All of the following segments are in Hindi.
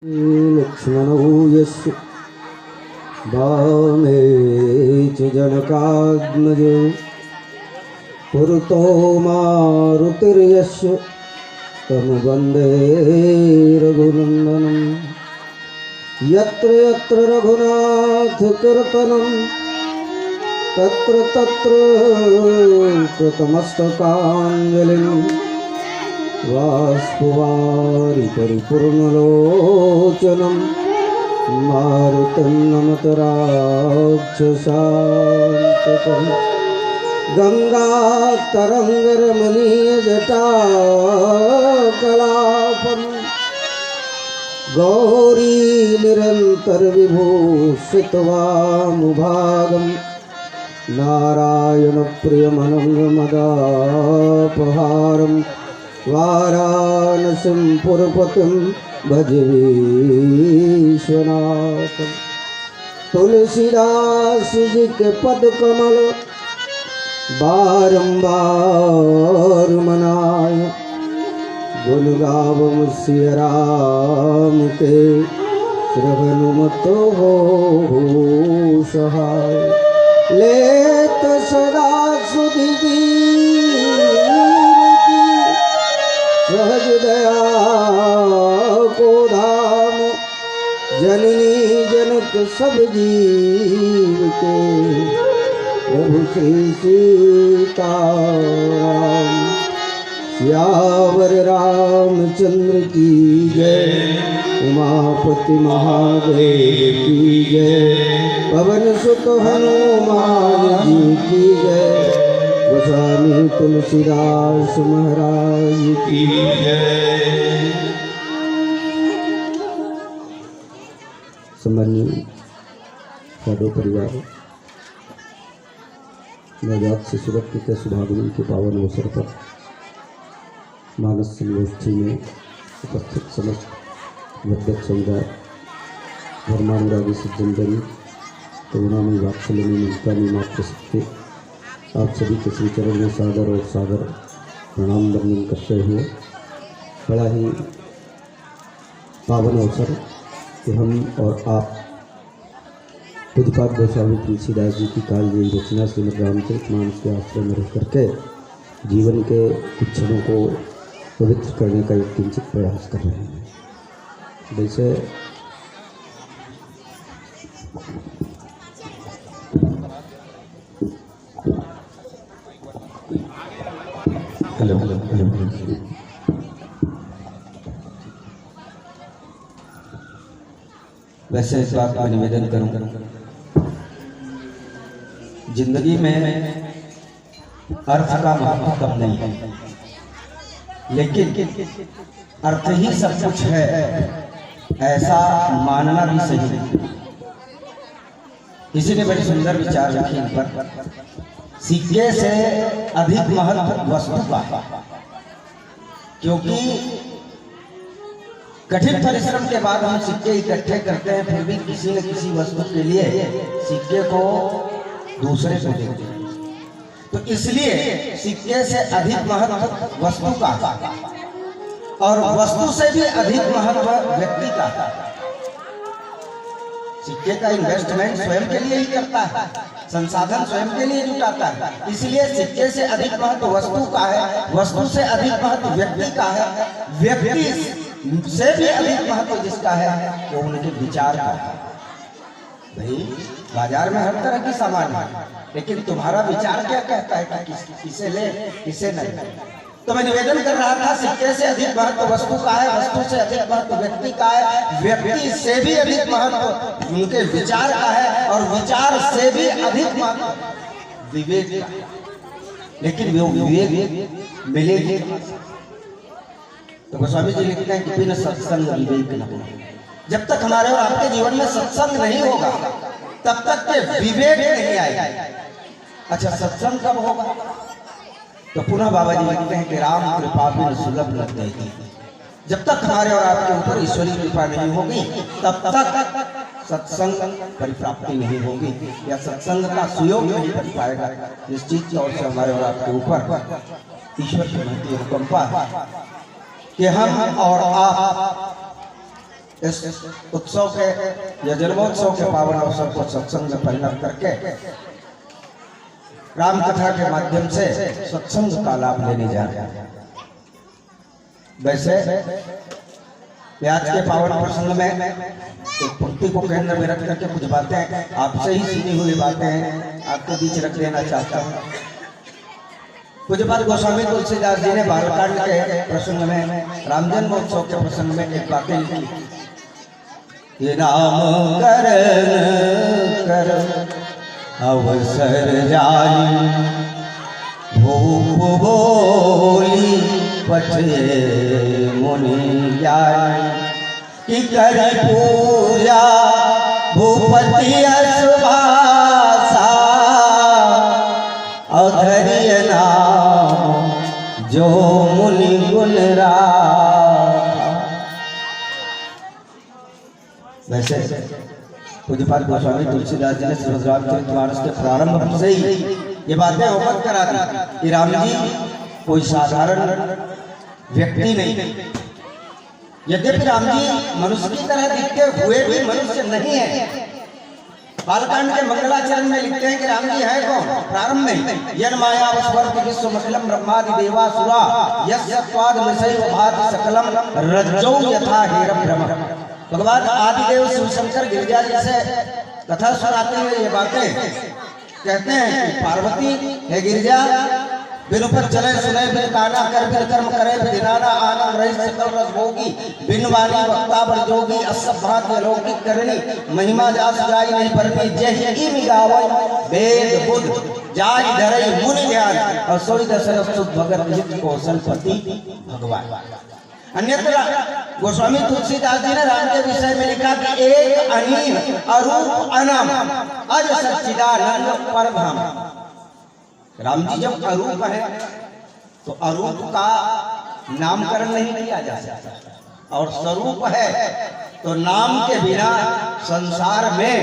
लक्ष्मणो यस्य वामे च जनकात्मजो पुरतो मारुतिर्यस्य तं वन्दे रघुनन्दनं यत्र यत्र रघुनाथकीर्तनं तत्र तत्र कृतमस्तकाञ्जलिं वाष्पवारि परिपूर्णलोचनं मारुतं नमत राक्षसान्तकं गङ्गातरङ्गरमणीयजटाकलापं गौरीनिरन्तरविभूषितवामुभागं नारायणप्रियमनङ्गमदापहारं वाराणसीं पुरपतिं भजे विश्वनाथं। तुलसीदास जी के पद कमल बारंबार मनाय, गुण गावम सिय राम के श्रवण मत हो सहाय। लेत सदा सुधि सहज दया को धाम, जननी जनक सब जीव के प्रभु श्री सीताराम। सियावर रामचंद्र की जय, उमापति महादेव की जय, पवन सुत हनुमान जी की जय, गोस्वामी तुलसीदास महाराज की जय। सम्मानीय साधु परिवार, नवजात शिशु व्यक्ति के सुभागमन के पावन अवसर पर मानस संगोष्ठी में उपस्थित समस्त वैद्यक समुदाय, धर्मानुरागी सज्जनगण, करुणामयी वात्सल्यमयी ममतामयी मातृशक्ति, आप सभी के श्री चरण में सादर और सादर प्रणाम वंदन करते हुए बड़ा ही पावन अवसर कि हम और आप पूज्यपाद गोस्वामी तुलसीदास जी की कालजयी रचना श्रीमद् रामचरितमानस के आश्रय में रह करके जीवन के क्षणों को पवित्र करने का एक किंचित प्रयास कर रहे हैं। जैसे हेलो हेलो हेलो, वैसे इस बात का निवेदन करूं, जिंदगी में अर्थ का महत्व कम नहीं है, लेकिन अर्थ ही सब कुछ है ऐसा मानना भी सही है। किसी ने बड़ी सुंदर विचार रखी इन पर, सिक्के से अधिक महत्व वस्तु का, क्योंकि कठिन परिश्रम के बाद हम सिक्के इकट्ठे करते हैं, फिर भी किसी न किसी वस्तु के लिए सिक्के को दूसरे को देते हैं। तो इसलिए सिक्के से अधिक महत्व वस्तु का, और वस्तु से भी अधिक महत्व व्यक्ति का। सिक्के का इन्वेस्टमेंट स्वयं के लिए ही करता है, संसाधन स्वयं के लिए जुटाता है, इसलिए सिक्के से अधिक महत्व वस्तु का है, वस्तु से अधिक महत्व व्यक्ति का है, व्यक्ति से भी अधिक महत्व जिसका है वो उनके विचार का है। भाई बाजार में हर तरह की सामान है, लेकिन तुम्हारा विचार क्या कहता है कि किसे ले किसे नहीं। तो मैं निवेदन कर रहा था, सिक्के से अधिक महत्व वस्तु का है, वस्तु से अधिक महत्व व्यक्ति का है, व्यक्ति से भी अधिक महत्व उनके विचार का है, और विचार से भी अधिक महत्व विवेक का। लेकिन वो विवेक मिलेगी तो गोस्वामी जी लिखते हैं कि बिना सत्संग विवेक न हो। जब तक हमारे और आपके जीवन में सत्संग नहीं होगा तब तक के विवेक नहीं आएगा। अच्छा, सत्संग कब होगा? तो पुनः बाबा जी लिखते हैं कि राम कृपा बिन सुलभ लग जाएगी। जब तक हमारे और आपके ऊपर ईश्वरीय कृपा नहीं होगी तब तक सत्संग परिप्राप्ति नहीं होगी, या सत्संग का सुयोग नहीं कर पाएगा। निश्चित तौर से हमारे और आपके ऊपर ईश्वर की महती अनुकंपा कि हम और आप इस उत्सव के या जन्मोत्सव के पावन अवसर को सत्संग में परिणत करके राम कथा के माध्यम से सत्संग का लाभ लेने जा रहे हैं। वैसे आज के पावन प्रसंग में एक पंक्ति को केंद्र में रख करके कुछ बातें आपसे ही सुनी हुई बातें आपके बीच रख देना चाहता हूँ। पूज्यपाद गोस्वामी तुलसीदास जी ने बालकांड के प्रसंग में राम जन्मोत्सव के प्रसंग में एक बातें लिखी, ये नाम कर अवसर जाई भूप बोली पठे मुनि जाई कि कर पूजा भूपति असुभाषा अधरिय नाम जो मुनि गुण राखा। वैसे पूज्यपाद गोस्वामी तुलसीदास जी ने श्रीमद् रामचरितमानस के प्रारंभ से ही ये बातें अवगत करा दी कि राम जी कोई साधारण व्यक्ति नहीं, यद्यपि राम जी मनुष्य की तरह दिखते हुए भी मनुष्य नहीं है। बालकांड के मंगलाचरण में लिखते हैं कि राम जी है कौन। प्रारंभ में यन माया वस्वर्त विश्वमखिलम ब्रह्मादि देवासुरा यस्य त्वाद मिसैव भाति सकलम रज्जौ यथा हेरम भ्रम। भगवान आदिदेव शिवशंकर गिरिजा जी से कथा सुनाते हुए ये बातें कहते हैं कि पार्वती है गिरिजा बिन पर चले सुने बिन काना कर बिन कर्म करे बिनाना आनंद रही सकल रस भोगी बिन वाणी वक्ता बड़ जोगी असभ भात अलौकिक करनी महिमा जास जाई नहीं परनी जय ही मिगावै वेद बुद्ध जाई धरई मुनि ध्यान और सोई दशरथ सुत भगत हित कौशलपति भगवान। अन्यत्र गोस्वामी तुलसीदास जी ने राम के विषय में लिखा कि एक अनील अरूप अनाम अज सच्चिदानंद परधाम। राम जी जब अरूप है तो अरूप का नामकरण नहीं किया जा सकता, और स्वरूप है तो नाम के बिना संसार में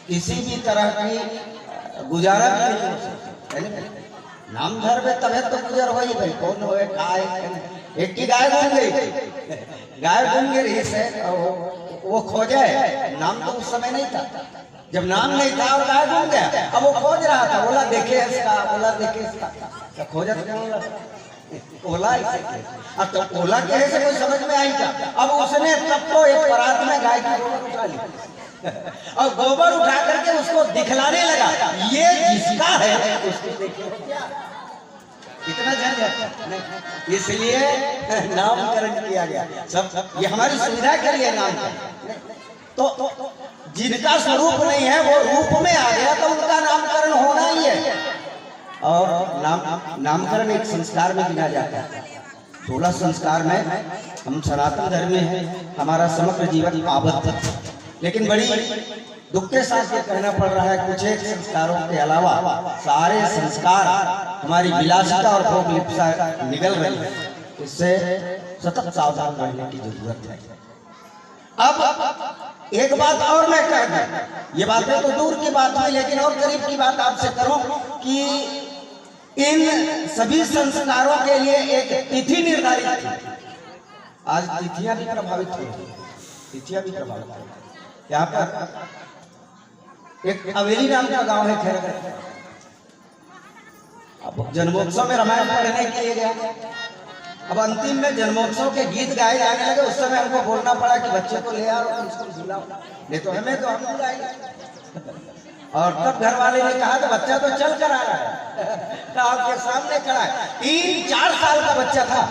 किसी भी तरह की गुजारा नहीं हो सकती। नाम धर में तबे तो गुजर हो ही भाई, कौन हो एक की गाय बन गई, गाय बन गई से वो खोजे, नाम तो उस समय नहीं था। जब नाम नहीं था और गाय बन गया, अब वो खोज रहा था, ओला देखे इसका, ओला देखे इसका, तो खोजत क्यों ओला इसे, अब तो ओला कहे से कोई समझ में आई था। अब उसने तब तो एक परात में गाय की गोबर उठा ली और गोबर उठा करके उसको दिखलाने लगा, ये जिसका है उसको देखो क्या इतना झंझट। इसलिए नामकरण किया गया, सब ये हमारी सुविधा के लिए नामकरण। तो जिनका स्वरूप नहीं है वो रूप में आ गया तो उनका नामकरण होना ही है। और नामकरण एक संस्कार में गिना जाता है। 16 संस्कार में हम सनातन धर्म में हैं, हमारा समग्र जीवन आबद्ध, लेकिन बड़ी दुख के साथ ये कहना पड़ रहा है कुछ एक संस्कारों के अलावा सारे संस्कार हमारी विलासिता और भोग लिप्सा निगल रही है। इससे सतत सावधान रहने की जरूरत है। अब एक बात और मैं कह दूं, ये बातें तो दूर की बात हुई, लेकिन और करीब की बात आपसे करूं कि इन सभी संस्कारों के लिए एक तिथि निर्धारित थी। आज तिथियां भी प्रभावित हुई, तिथियां भी प्रभावित हुई। यहाँ पर एक अवेली नाम का गांव है खैरगढ़। अब जन्मोत्सव में रामायण पढ़ने के लिए गया, अब अंतिम में जन्मोत्सव के गीत गाए जाने लगे। उस समय हमको बोलना पड़ा कि बच्चे को ले आओ और उसको झुलाओ, नहीं तो हमें तो हम बुलाएंगे। और तब घर वाले ने कहा तो बच्चा तो चल कर आ रहा है, तो आपके सामने खड़ा है, 3-4 साल का बच्चा था।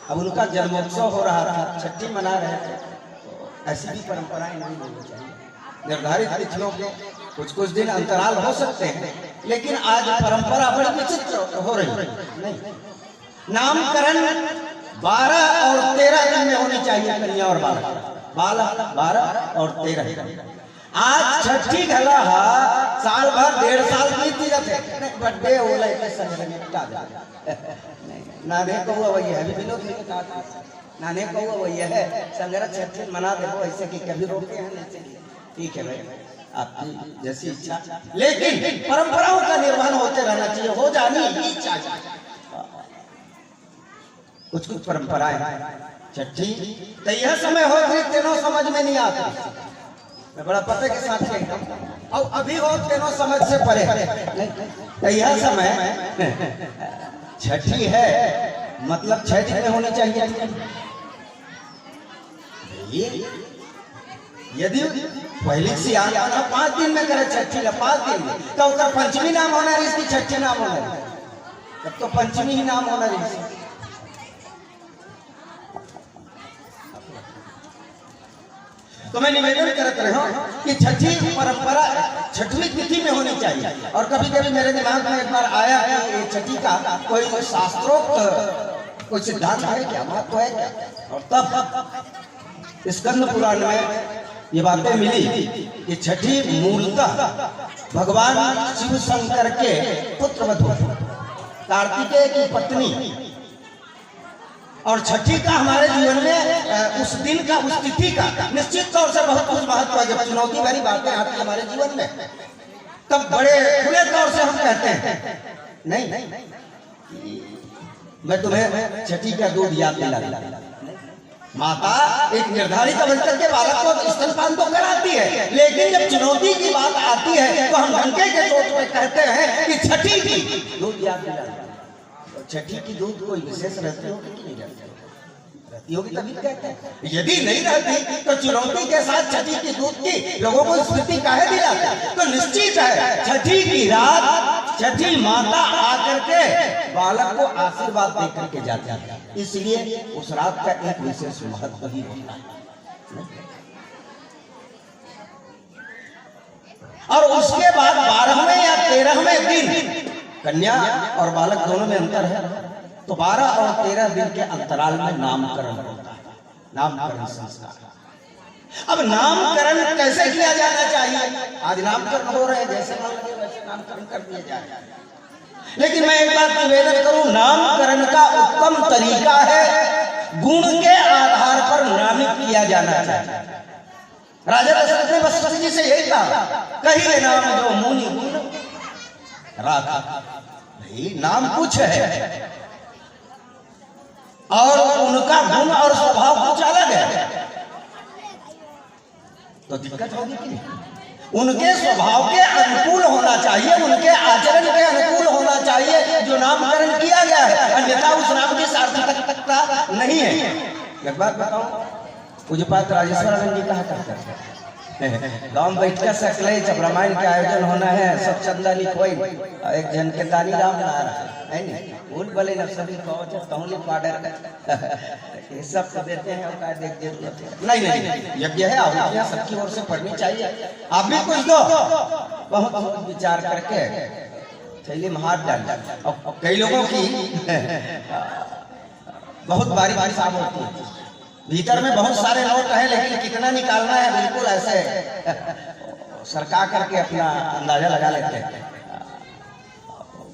अब उनका जन्मोत्सव हो रहा था, छठी मना रहे थे। ऐसी भी परंपराएं नहीं होनी चाहिए। निर्धारित तिथियों के कुछ दिन अंतराल हो सकते हैं, लेकिन आज परंपरा बड़ी विचित्र हो रही है। नामकरण 12 और 13 दिन में होनी चाहिए, कन्या और 12 और 13। आज छठी घला साल भर 1.5 साल बीत जाते, बर्थडे हो नाने को वही है, विनोद ने कहा था नाने को वही है संग्रह छठी मना दे, ऐसे कि कभी रोके हैं। ठीक है भाई, आपकी जैसी इच्छा, लेकिन परंपराओं का निर्वहन होते रहना चाहिए, हो जानी ही चाहिए। कुछ कुछ परंपराएं छठी तो यह समय हो तेनो समझ में नहीं आती, मैं बड़ा पते के साथ कहता और अभी हो तेनो समझ से परे तो यह समय छठी है मतलब 6 दिन में होनी चाहिए। यदि पहले से आना 5 दिन में करे छठी 5 दिन में तो उसका पंचमी नाम होना है, इसकी छठी नाम होना है, तब तो पंचमी ही नाम होना है। तो मैं निवेदन करते रहा कि छठी परंपरा 6वीं तिथि में होनी चाहिए। और कभी कभी मेरे दिमाग में एक बार आया कि छठी का कोई शास्त्रोक्त कोई सिद्धांत है क्या, महत्व है क्या, और तब स्कंद पुराण में ये बातें मिली कि छठी मूलतः भगवान शिव शंकर के पुत्रवधू कार्तिकेय की पत्नी, और छठी का हमारे जीवन में उस दिन का उस तिथि का निश्चित तौर से बहुत कुछ महत्व है। जब चुनौती भरी बातें आती है हमारे जीवन में तब बड़े खुले तौर से हम कहते हैं नहीं मैं तुम्हें छठी का दूध याद दिला। माता एक निर्धारित अवस्था के बालक को स्तनपान तो कराती है, लेकिन जब चुनौती की बात आती है तो हम डंके के चोट पे कहते हैं कि छठी की दूध याद दिला। छठी की दूध कोई विशेष रहती होगी कि नहीं रहती होगी तभी कहते हैं, यदि नहीं रहती तो चुनौती के साथ छठी की दूध की लोगों को स्मृति काहे दिलाते। तो निश्चित है छठी की रात छठी माता आकर के बालक को आशीर्वाद दे करके जाती है, इसलिए उस रात का एक विशेष महत्व ही होता है। और उसके बाद 12वें या 13वें दिन कन्या और बालक दोनों में अंतर है, तो 12 और 13 दिन के अंतराल में नामकरण होता है, नामकरण संस्कार। अब नामकरण कैसे किया जाना चाहिए, आज नामकरण हो रहे हैं जैसे वैसे नामकरण कर दिया जाए, लेकिन मैं एक बात निवेदन करूं, नामकरण का उत्तम तरीका है गुण के आधार पर नामित किया जाना चाहिए। राजा दशरथ ने वशिष्ठ जी से यही कहा, कहिए नाम जो मुनि गुण राधा। भाई नाम कुछ है और उनका गुण और स्वभाव कुछ अलग है, तो दिक्कत होगी कि नहीं। उनके स्वभाव के अनुकूल होना चाहिए, उनके आचरण के अनुकूल होना चाहिए जो नामकरण किया गया है, अन्यथा उस नाम की सार्थकता नहीं है। एक बात बताऊं, पूज्यपात राजेश्वर आनंद जी कहा करते हैं गांव बैठकर सकले जब रामायण के आयोजन होना है सब चंदा लिखवाई एक जन के दानी राम है नहीं उन भले न सभी तौली पाडर ये सब तो देते हैं और का देख जरूरत है नहीं यज्ञ है आप सबकी ओर से पढ़नी चाहिए। आप भी कुछ दो, बहुत विचार करके थैली में हाथ डाल। और कई लोगों की बहुत बारी बारी साफ होती है, भीतर में बहुत सारे नोट हैं लेकिन कितना निकालना है बिल्कुल ऐसे सरका करके अपना अंदाजा लगा लेते हैं।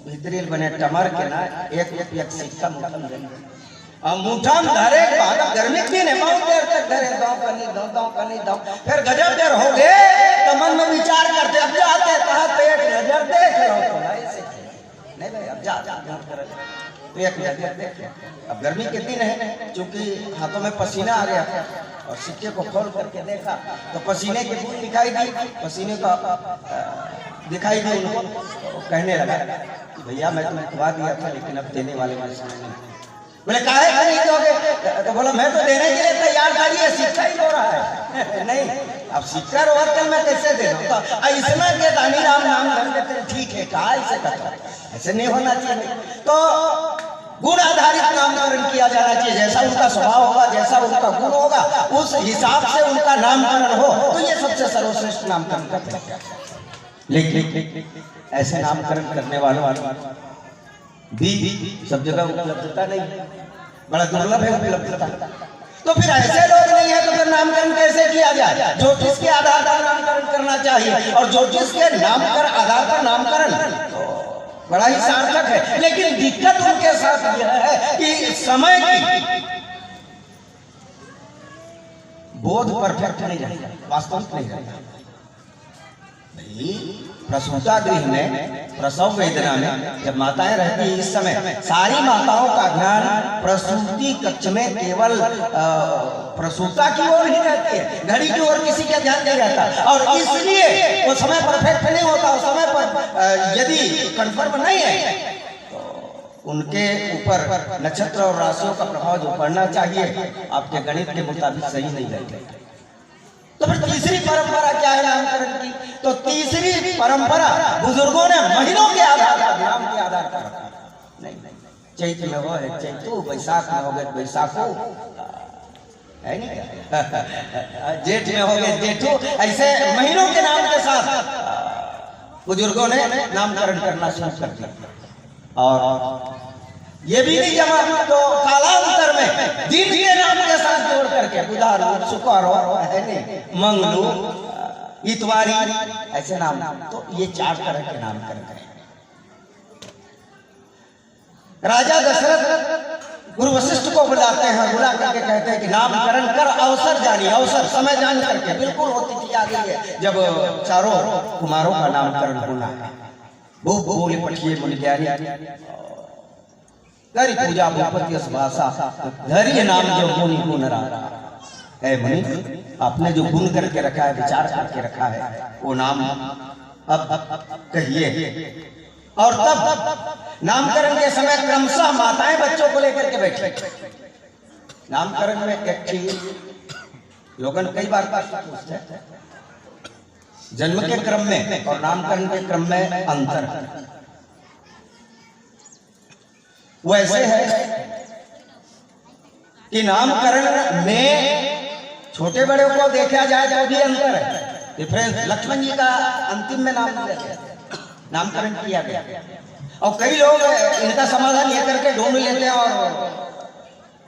भीतरी बने टमर के ना एक सिक्का मुठा में धरे गर्मी के दिन है बहुत देर तक धरे दाव फिर गजब देर हो गए तो मन में विचार करते अब जाते कहा पेट नजर देख लो नहीं भाई अब जा एक नजर देख। अब गर्मी के दिन है चूंकि हाथों में पसीना आ गया और सिक्के को खोल करके देखा तो पसीने की बूंद दिखाई दी, पसीने का दिखाई दी उनको, तो कहने लगा कि भैया मैं तुम्हें खुआ दिया था लेकिन अब देने वाले मेरे सामने नहीं। बोले काहे नहीं दोगे, तो बोला मैं तो देने के लिए तैयार था, ये सिक्का ही हो रहा है नहीं अब सिक्का रोक कर मैं कैसे दे दूं। तो ऐसा के दानी राम नाम धन देते ठीक है, कहा ऐसे करता ऐसे नहीं होना चाहिए। तो गुण आधारित नामकरण किया जाना चाहिए, जैसा उनका स्वभाव होगा जैसा उनका गुण होगा उस हिसाब से उनका नामकरण हो, तो ये सबसे सर्वश्रेष्ठ नामकरण करते हैं। लेकिन ऐसे नामकरण करने वालों भी सब जगह उपलब्धता नहीं, बड़ा दुर्लभ है उपलब्धता। तो फिर ऐसे लोग नहीं है तो फिर नामकरण कैसे किया जाए। ज्योतिष के आधार पर नामकरण करना चाहिए और ज्योतिष के नामकरण आधार पर नामकरण बड़ा ही सार्थक है। लेकिन दिक्कत उनके साथ यह है कि समय की बोध परफेक्ट नहीं रहता, वास्तविक नहीं रहता। प्रसूता गृह में प्रसव वेदना में जब माताएं रहती इस समय सारी माताओं का ध्यान प्रसूति कक्ष में केवल प्रसूता की ओर ही रहती है, घड़ी की ओर किसी का ध्यान नहीं रहता। और इसलिए वो समय परफेक्ट नहीं होता। उस समय पर यदि कंफर्म नहीं है तो उनके ऊपर नक्षत्र और राशियों का प्रभाव जो पड़ना चाहिए आपके गणित के मुताबिक सही नहीं रहता। तो फिर तीसरी परंपरा क्या है नामकरण की? तो तीसरी परंपरा बुजुर्गों ने महीनों के आधार पर, नाम के आधार पर नहीं, चैत में हो है चैतू, बैसाख में हो गए बैसाखू, है नहीं, जेठ में हो गए जेठू, ऐसे महीनों के नाम के साथ बुजुर्गों ने नामकरण करना शुरू कर दिया। और ये भी नहीं जमा तो कालांतर में दिन के नाम के साथ जोड़ करके बुधारू, शुक्रवार, है नहीं, मंगलू, इतवारी, ऐसे नाम। तो ये 4 तरह के नामकरण हैं। राजा दशरथ गुरु वशिष्ठ को बुलाते हैं, बुला करके कहते हैं कि नामकरण कर अवसर जानिए, अवसर समय जान करके। बिल्कुल होती थी आ गई है जब चारों कुमारों का नामकरण होना है। वो बोले पठिए मुनि ज्ञानी करी पूजा भूपति भाषा धैर्य नाम जो मुनि गुण रहा है। मुनि आपने जो गुण करके रखा है, विचार करके रखा है, वो नाम अब कहिए। और तब नामकरण के समय क्रमशः माताएं बच्चों को लेकर के बैठी। नामकरण में एक चीज लोगन कई बार पूछते हैं, जन्म के क्रम में और नामकरण के क्रम में अंतर है। वैसे है कि नामकरण में छोटे बड़े को देखा जाए तो भी अंतर है, डिफरेंस। लक्ष्मण जी का अंतिम में नामकरण किया गया और कई लोग इनका समाधान ये करके ढूंढ लेते हैं और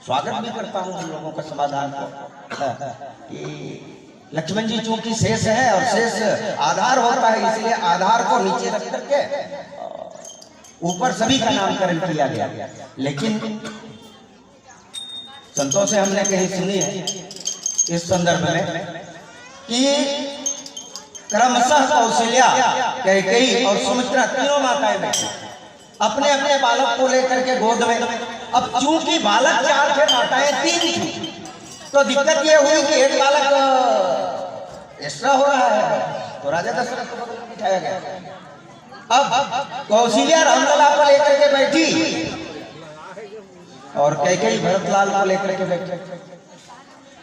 स्वागत भी करता हूं उन लोगों का समाधान को कि लक्ष्मण जी चूंकि शेष है और शेष आधार होता है, इसलिए आधार को नीचे रख करके ऊपर सभी का नामकरण किया गया। लेकिन संतों से हमने कहीं सुनी है इस संदर्भ में कि क्रमशः कौशल्या, कैकेयी और सुमित्रा तीनों माताएं बैठी अपने अपने बालक को लेकर के गोद में। अब चूंकि बालक 4 थे, माताएं 3 थी, तो दिक्कत ये हुई कि एक बालक एक्स्ट्रा हो रहा है, तो राजा दशरथ को बिठाया गया। अब कौशल्या रामलला को लेकर के बैठी और कैकेयी भरतलाल को लेकर के बैठे।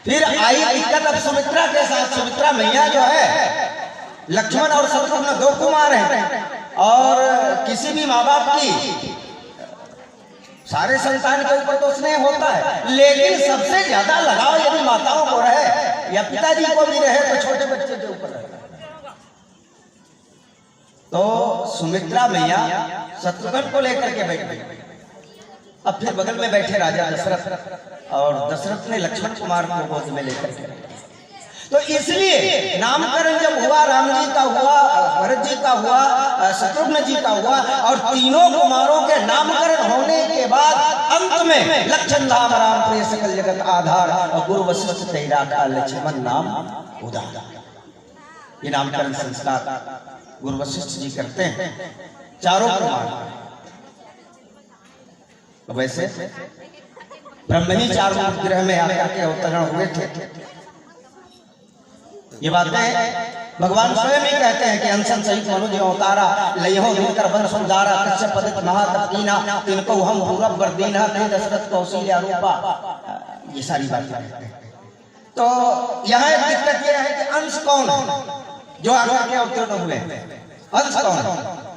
फिर आई दिक्कत अब सुमित्रा के साथ। सुमित्रा मैया जो है, लक्ष्मण और शत्रुघ्न 2 कुमार हैं और किसी भी माँ बाप की सारे संतान के ऊपर तो स्नेह होता है, लेकिन सबसे ज्यादा लगाव यदि माताओं को रहे या पिताजी को भी रहे तो छोटे बच्चे के ऊपर रहे। तो सुमित्रा मैया शत्रुघ्न को लेकर के बैठ गई। अब फिर बगल में बैठे राजा दशरथ और दशरथ ने लक्ष्मण कुमार को गोद में लेकर के। तो इसलिए नामकरण जब हुआ, राम जी का हुआ, भरत जी का हुआ, शत्रुघ्न जी का हुआ और तीनों कुमारों के नामकरण होने के बाद अंत में लक्षण धाम राम प्रिय सकल जगत आधार और गुरु वशिष्ठ तेरा का लक्ष्मण नाम उदार। ये नामकरण संस्कार गुरु वशिष्ठ जी करते हैं चारों कुमार। वैसे ब्रह्म ही 4 ग्रह में आकर के अवतरण हुए थे। ये बातें भगवान स्वयं ही कहते हैं कि अंशन सहित मनुज अवतारा लइहो मिलकर वंश उदारा कश्यप पदित महातपीना तिनको हम पूरब वर्दीना थे दशरथ कौशल्या रूपा। ये सारी बातें कहते हैं। तो यहाँ एक दिक्कत ये है कि अंश कौन जो आकर के अवतीर्ण हुए, अंश कौन?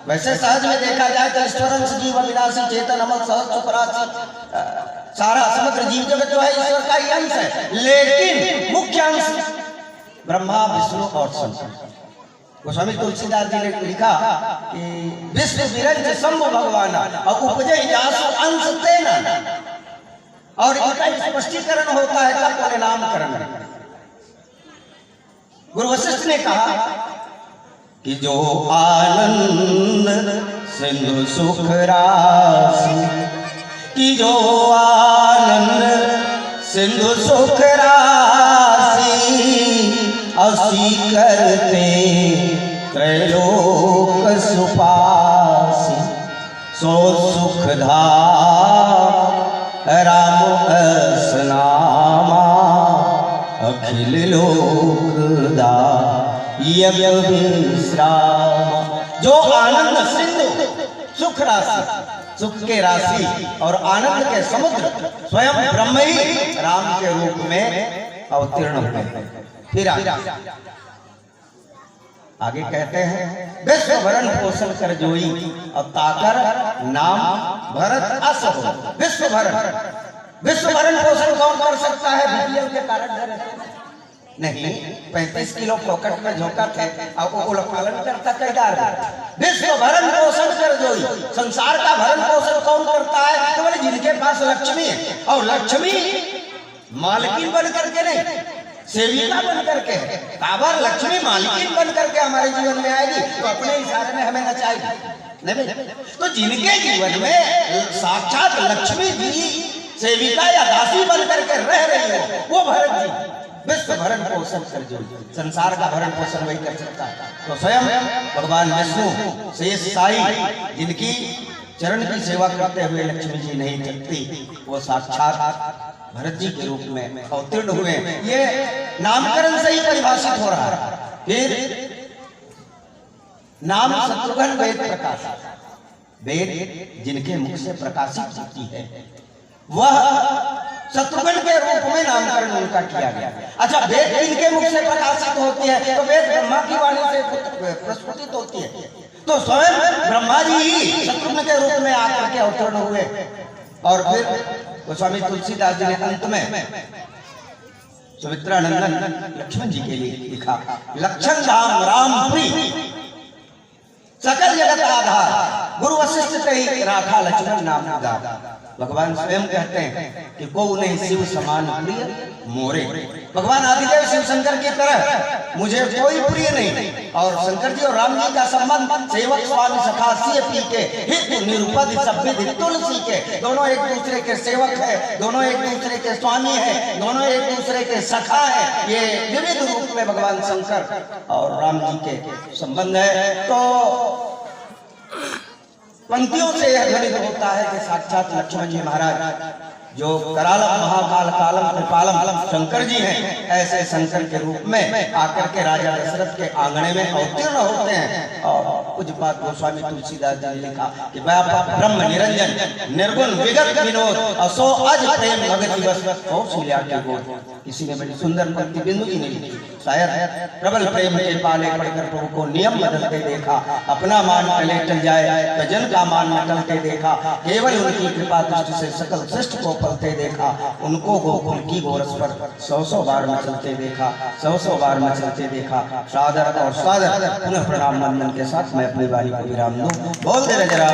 वैसे सहज में देखा जाए तो ईश्वर अंश जीव अविनाशी चेतन अमल सहज चुपरासी, सारा समग्र जीव जगत जो है ईश्वर का ही अंश है, लेकिन मुख्य अंश ब्रह्मा विष्णु और शंकर। गोस्वामी तुलसीदास जी ने लिखा कि विष्णु विरंज शंभु भगवान और उपजे जासु अंश तेना, और इनका स्पष्टीकरण होता है कब बोले नामकरण। गुरु वशिष्ठ ने कहा कि जो आनंद सिंधु सुख राशि, कि जो आनंद सिंधु सुख राशि असी करते त्रैलोक सुपासी। अखिल लोकदायक विश्राम। जो आनंद सिंधु सुख राशि, सुख के राशि और आनंद के समुद्र स्वयं ब्रह्म ही राम के रूप में अवतीर्ण हुए। फिर आगे कहते हैं विश्व भरण पोषण कर जोई और ताकर नाम भरत अस हो। विश्व भरण पोषण कौन कर सकता है? बीपीएल के कारण नहीं, 35 किलो पॉकेट में झोंका थे और वो पालन करता कैदार। विश्व भरण पोषण कर जोई, संसार का भरण पोषण कौन करता है? तो बोले जिनके पास लक्ष्मी है, और लक्ष्मी मालकिन बन करके नहीं, सेविका बन करके। काबर लक्ष्मी मालकिन बन करके हमारे जीवन में आएगी तो अपने इशारे में हमें नचाएगी नहीं। तो जिनके जीवन में साक्षात लक्ष्मी जी सेविका या दासी बन करके रह रही हो, वो भरत जी विश्व भरण पोषण कर जो। संसार का भरण पोषण वही कर सकता है। तो स्वयं भगवान विष्णु शेष साई जिनकी चरण की सेवा करते हुए लक्ष्मी जी नहीं थकती, वो साक्षात भरत जी के रूप में अवतीर्ण हुए। ये नामकरण से ही परिभाषित हो रहा है। फिर नाम शत्रुघ्न वेद प्रकाश, वेद जिनके मुख से प्रकाशित होती है, वह शत्रुघ्न के रूप में नामकरण उनका किया गया। अच्छा, वेद जिनके मुख से प्रकाशित होती है तो वेद ब्रह्मा की वाणी से प्रस्फुटित होती है। तो स्वयं ब्रह्मा जी ही शत्रुघ्न के रूप में आकर के अवतीर्ण हुए। और फिर गोस्वामी तुलसीदास जी ने अंत में सुमित्रा नंदन लक्ष्मण जी के लिए लिखा, लक्षण धाम राम प्रिय सकल जगत आधार, गुरु वशिष्ठ कही राखा लक्ष्मण नाम उदार। भगवान स्वयं कहते हैं कि को नहीं शिव समान प्रिय मोरे। भगवान आदिदेव शिव शंकर की तरह मुझे कोई प्रिय नहीं। और शंकर जी और राम जी का संबंध सेवक स्वामी सखा सिय पी के हित निरुपद सब विधि तुलसी के। दोनों एक दूसरे के सेवक है, दोनों एक दूसरे के स्वामी है, दोनों एक दूसरे के सखा है। ये विविध रूप में भगवान शंकर और राम जी के संबंध है। तो पंक्तियों से यह ध्वनित होता है कि साक्षात लक्ष्मण जी महाराज जो करालम महाकाल कालम कृपालम शंकर जी हैं, ऐसे शंकर के रूप में आकर के राजा दशरथ के आंगने में अवतीर्ण होते हैं। और कुछ बात गोस्वामी तुलसीदास जी ने लिखा कि ब्रह्म निरंजन निर्गुण विगत विनोद असो अज प्रेम भगत दिवस कौशल्या के गोद। किसी ने बड़ी सुंदर पंक्ति बिंदु जी ने लिखी, शायद प्रबल प्रेम के पाले पड़कर प्रभु को नियम बदलते देखा, अपना मान टले टल जाए तो जन का मान न टलते देखा, केवल उनकी कृपा दृष्टि से सकल सृष्टि को पलते देखा, उनको गोकुल की गोरस पर 100 बार मचलते देखा, 100 बार मचलते देखा। सादर और सादर पुनः प्रणाम वंदन के साथ मैं अपनी बारी को विराम दूं। बोल दे जरा।